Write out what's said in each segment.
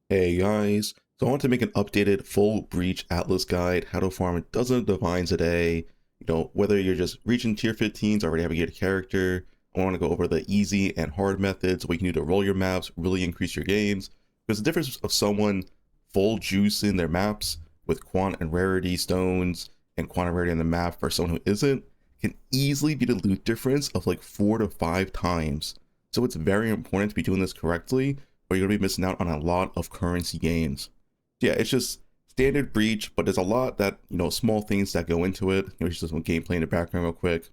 Hey guys, so I want to make an updated full breach atlas guide, how to farm a dozen divines a day. Whether you're just reaching tier 15s, already have a good character. I want to go over the easy and hard methods, what you can do to roll your maps, really increase your gains. There's a difference of someone full juice in their maps with quant and rarity stones and quant and rarity in the map for someone who isn't, can easily be the loot difference of like 4 to 5 times. So it's very important to be doing this correctly, or you're gonna be missing out on a lot of currency gains. Yeah, it's just standard breach, but there's a lot that, small things that go into it. Just some gameplay in the background real quick.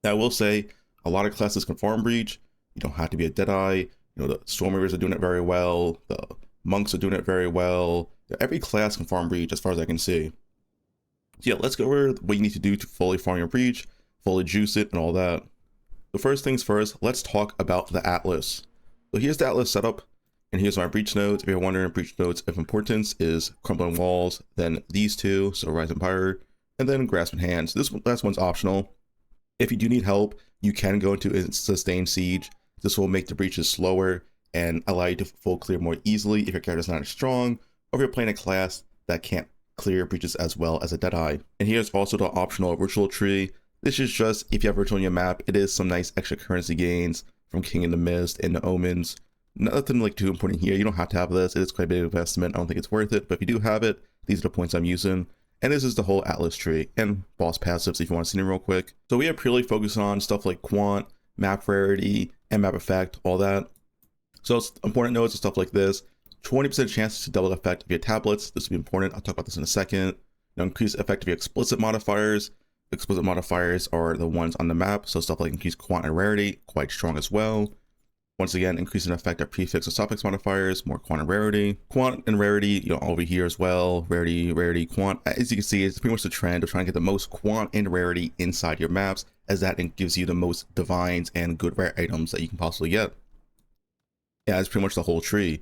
Now, I will say a lot of classes can farm breach. You don't have to be a Deadeye. The Stormreavers are doing it very well. The Monks are doing it very well. Every class can farm breach as far as I can see. So yeah, let's go over what you need to do to fully farm your breach, fully juice it, and all that. The first things first, let's talk about the Atlas. So here's the Atlas setup. And here's my breach nodes. If you're wondering, breach nodes of importance is Crumbling Walls, then these two, so Rise Empire, and then Grasp in Hands. This last one's optional. If you do need help, you can go into Sustained Siege. This will make the breaches slower and allow you to full clear more easily if your character's not as strong, or if you're playing a class that can't clear breaches as well as a Deadeye. And here's also the optional Ritual Tree. This is just, if you have Ritual on your map, it is some nice extra currency gains from King in the Mist and the Omens. Nothing like too important here. You don't have to have this. It is quite a bit of investment. I don't think it's worth it, but if you do have it, these are the points I'm using. And this is the whole Atlas tree and boss passives if you want to see them real quick. So we are purely focused on stuff like quant, map rarity, and map effect, all that. So it's important notes and stuff like this. 20% chance to double the effect of your tablets. This will be important. I'll talk about this in a second. Increase effect of your explicit modifiers. Explicit modifiers are the ones on the map. So stuff like increased quant and rarity, quite strong as well. Once again, increasing effect of prefix and suffix modifiers, more quant and rarity. Quant and rarity, over here as well. Rarity, rarity, quant. As you can see, it's pretty much the trend of trying to get the most quant and rarity inside your maps, as that gives you the most divines and good rare items that you can possibly get. Yeah, it's pretty much the whole tree.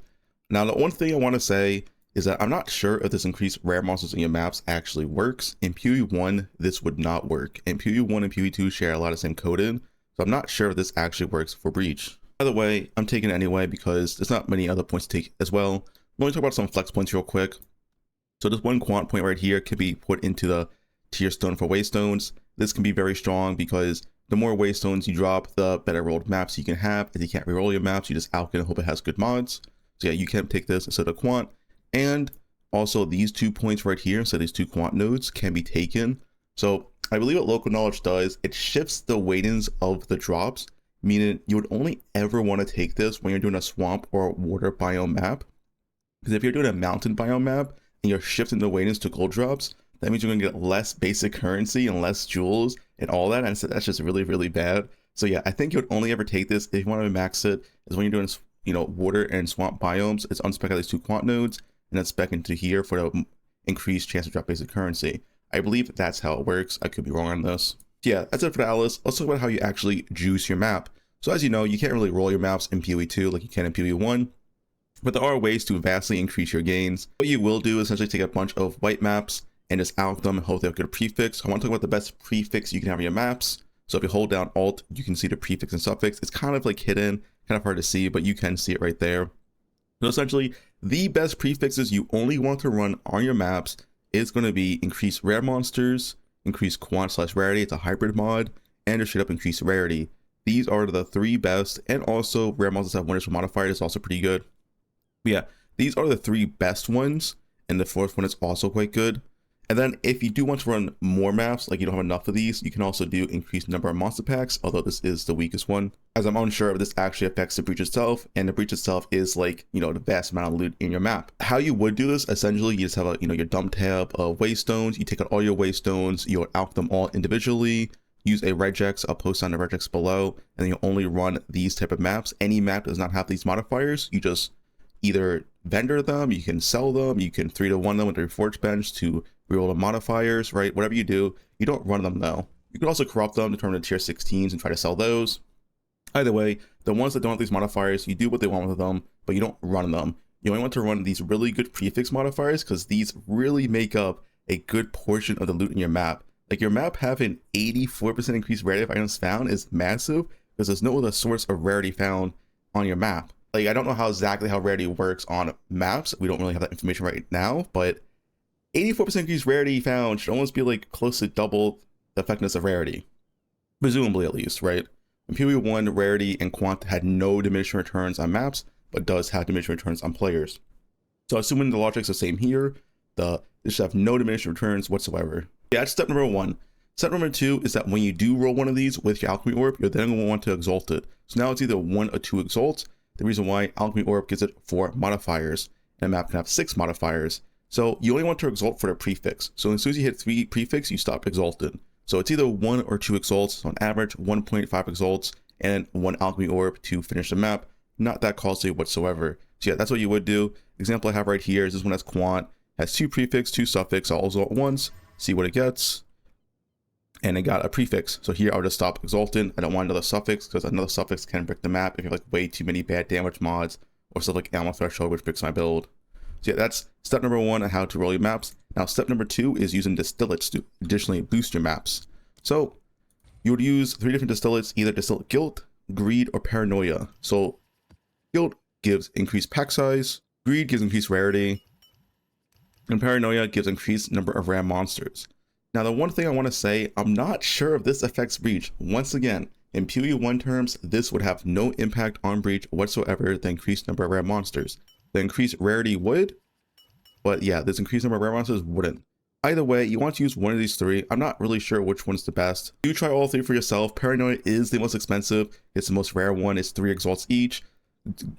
Now, the one thing I want to say is that I'm not sure if this increased rare monsters in your maps actually works. In PoE1, this would not work. And PoE1 and PoE2 share a lot of the same coding, so I'm not sure if this actually works for Breach. By the way, I'm taking it anyway because there's not many other points to take as well. Let me talk about some flex points real quick. So this one quant point right here can be put into the tier stone for waystones. This can be very strong because the more waystones you drop, the better rolled maps you can have. If you can't reroll your maps, you just alch and hope it has good mods. So yeah, you can take this instead of quant. And also these 2 points right here, so these 2 quant nodes can be taken. So I believe what local knowledge does, it shifts the weightings of the drops, meaning you would only ever want to take this when you're doing a swamp or water biome map. Because if you're doing a mountain biome map and you're shifting the weightings to gold drops, that means you're going to get less basic currency and less jewels and all that. And so that's just really, really bad. So yeah, I think you would only ever take this if you want to max it is when you're doing, water and swamp biomes. It's unspec at these 2 quant nodes and then spec into here for the increased chance to drop basic currency. I believe that's how it works. I could be wrong on this. Yeah, that's it for the Atlas. Let's talk about how you actually juice your map. So as you know, you can't really roll your maps in PoE2 like you can in PoE1, but there are ways to vastly increase your gains. What you will do is essentially take a bunch of white maps and just alch them and hope they have good prefix. I want to talk about the best prefix you can have in your maps. So if you hold down Alt, you can see the prefix and suffix. It's kind of like hidden, kind of hard to see, but you can see it right there. So essentially, the best prefixes you only want to run on your maps is going to be increased rare monsters, increased quant / rarity, it's a hybrid mod, and straight up increased rarity. These are the 3 best, and also rare monsters have wonders for modifier is also pretty good. But yeah, these are the 3 best ones, and the 4th one is also quite good. And then if you do want to run more maps, like you don't have enough of these, you can also do increased number of monster packs, although this is the weakest one, as I'm unsure if this actually affects the breach itself, and the breach itself is like, the vast amount of loot in your map. How you would do this, essentially, you just have a, your dump tab of waystones, you take out all your waystones, you'll alch them all individually, use a regex, I'll post on the regex below, and then you'll only run these type of maps. Any map does not have these modifiers, you just either vendor them, you can sell them, you can 3-to-1 them with a reforged bench to reroll the modifiers, right? Whatever you do, you don't run them though. You can also corrupt them, determine the tier 16s and try to sell those. Either way, the ones that don't have these modifiers, you do what they want with them, but you don't run them. You only want to run these really good prefix modifiers because these really make up a good portion of the loot in your map. Like your map having 84% increased rarity of items found is massive because there's no other source of rarity found on your map. Like, I don't know exactly how rarity works on maps. We don't really have that information right now, but 84% increased rarity found should almost be like close to double the effectiveness of rarity. Presumably, at least, right? In PvE1, rarity and quant had no diminishing returns on maps, but does have diminishing returns on players. So assuming the logic's the same here, this should have no diminishing returns whatsoever. Yeah, that's step number 1. Step number 2 is that when you do roll one of these with your alchemy orb, you're then going to want to exalt it. So now it's either 1 or 2 exalts. The reason why alchemy orb gives it 4 modifiers, and a map can have 6 modifiers. So you only want to exalt for the prefix. So as soon as you hit 3 prefix, you stop exalted. So it's either 1 or 2 exalts, so on average 1.5 exalts and 1 alchemy orb to finish the map. Not that costly whatsoever. So yeah, that's what you would do. The example I have right here is this one has quant, has 2 prefix, 2 suffix. I'll exalt once, see what it gets. And it got a prefix. So here I'll just stop exalting. I don't want another suffix because another suffix can break the map if you have like way too many bad damage mods or stuff like ammo threshold, which breaks my build. So yeah, that's step number 1 on how to roll your maps. Now step number 2 is using distillates to additionally boost your maps. So you would use 3 different distillates, either distillate guilt, greed, or paranoia. So guilt gives increased pack size, greed gives increased rarity, and paranoia gives increased number of rare monsters. Now the one thing I want to say, I'm not sure if this affects breach. Once again, in PvE1 terms, this would have no impact on breach whatsoever, the increased number of rare monsters. The increased rarity would, but yeah, this increased number of rare monsters wouldn't. Either way, you want to use one of these 3. I'm not really sure which one's the best. Do try all 3 for yourself. Paranoia is the most expensive. It's the most rare one. It's 3 exalts each.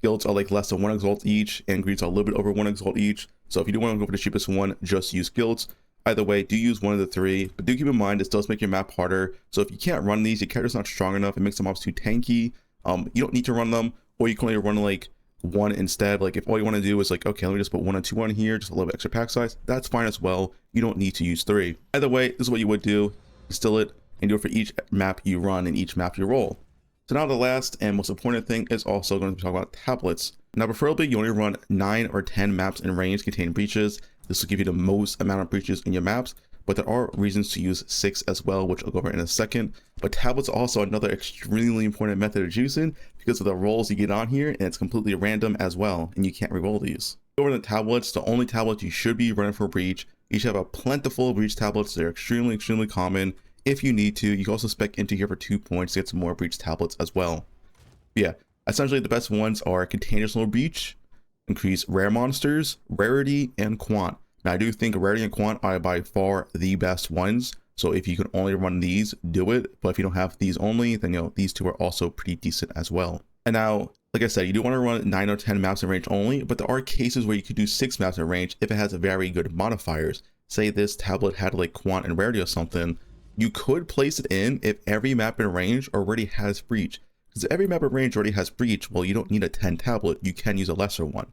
Guilds are like less than 1 exalt each, and greeds are a little bit over 1 exalt each. So if you do want to go for the cheapest one, just use guilds. Either way, do use one of the 3, but do keep in mind this does make your map harder. So if you can't run these, your character's not strong enough, it makes the mobs too tanky. You don't need to run them, or you can only run like 1 instead. Like if all you want to do is like, okay, let me just put 1 and 2 on here, just a little bit extra pack size, that's fine as well. You don't need to use 3. Either way, this is what you would do. Distill it and do it for each map you run and each map you roll. So now the last and most important thing is also going to be talking about tablets. Now preferably you only run 9 or 10 maps in range containing breaches. This will give you the most amount of breaches in your maps, but there are reasons to use 6 as well, which I'll go over in a second. But tablets are also another extremely important method of juicing because of the rolls you get on here, and it's completely random as well, and you can't reroll these. Over the tablets, the only tablets you should be running for breach, you should have a plentiful breach tablets. They're extremely common. If you need to, you can also spec into here for 2 points to get some more breach tablets as well. But yeah, essentially the best ones are container breach, increase rare monsters, rarity, and quant. Now I do think rarity and quant are by far the best ones. So if you can only run these, do it. But if you don't have these only, then you know these 2 are also pretty decent as well. And now, like I said, you do want to run 9 or 10 maps in range only, but there are cases where you could do 6 maps in range if it has very good modifiers. Say this tablet had like quant and rarity or something, you could place it in if every map in range already has breach. Because if every map in range already has breach, well, you don't need a 10 tablet, you can use a lesser one.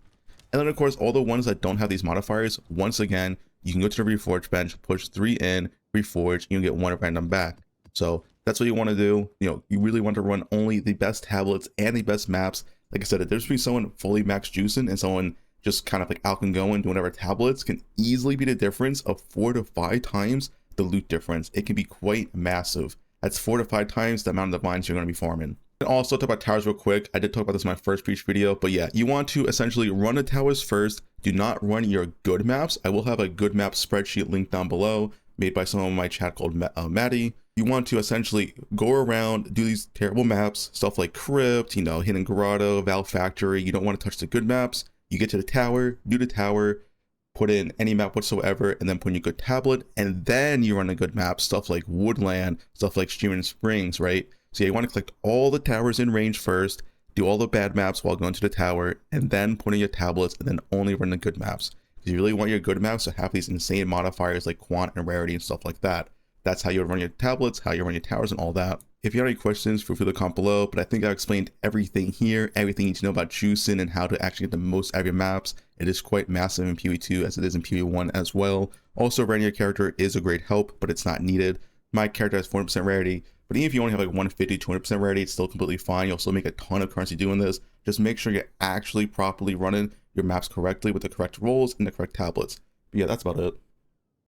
And then of course, all the ones that don't have these modifiers, once again, you can go to the reforge bench, push 3 in, reforge, you can get 1 random back. So that's what you want to do. You know, you really want to run only the best tablets and the best maps. Like I said, the difference between someone fully max juicing and someone just kind of like alchem going, doing whatever tablets can easily be the difference of 4 to 5 times the loot difference. It can be quite massive. That's 4 to 5 times the amount of divines you're going to be farming. And also talk about towers real quick. I did talk about this in my first breach video, but yeah, you want to essentially run the towers first. Do not run your good maps. I will have a good map spreadsheet linked down below, made by someone in my chat called Maddie. You want to essentially go around, do these terrible maps, stuff like Crypt, you know, Hidden Grotto, Val Factory. You don't want to touch the good maps. You get to the tower, do the tower, put in any map whatsoever, and then put in your good tablet, and then you run a good map, stuff like Woodland, stuff like Streaming Springs, right? So yeah, you want to collect all the towers in range first, do all the bad maps while going to the tower, and then put in your tablets, and then only run the good maps. Because you really want your good maps to have these insane modifiers like quant and rarity and stuff like that. That's how you run your tablets, how you run your towers, and all that. If you have any questions, feel free to comment below, but I think I explained everything here, everything you need to know about juicing and how to actually get the most out of your maps. It is quite massive in PvE2 as it is in PvE1 as well. Also, running your character is a great help, but it's not needed. My character has 40% rarity, but even if you only have like 150, 200% rarity, it's still completely fine. You'll still make a ton of currency doing this. Just make sure you're actually properly running your maps correctly with the correct rolls and the correct tablets. But yeah, that's about it.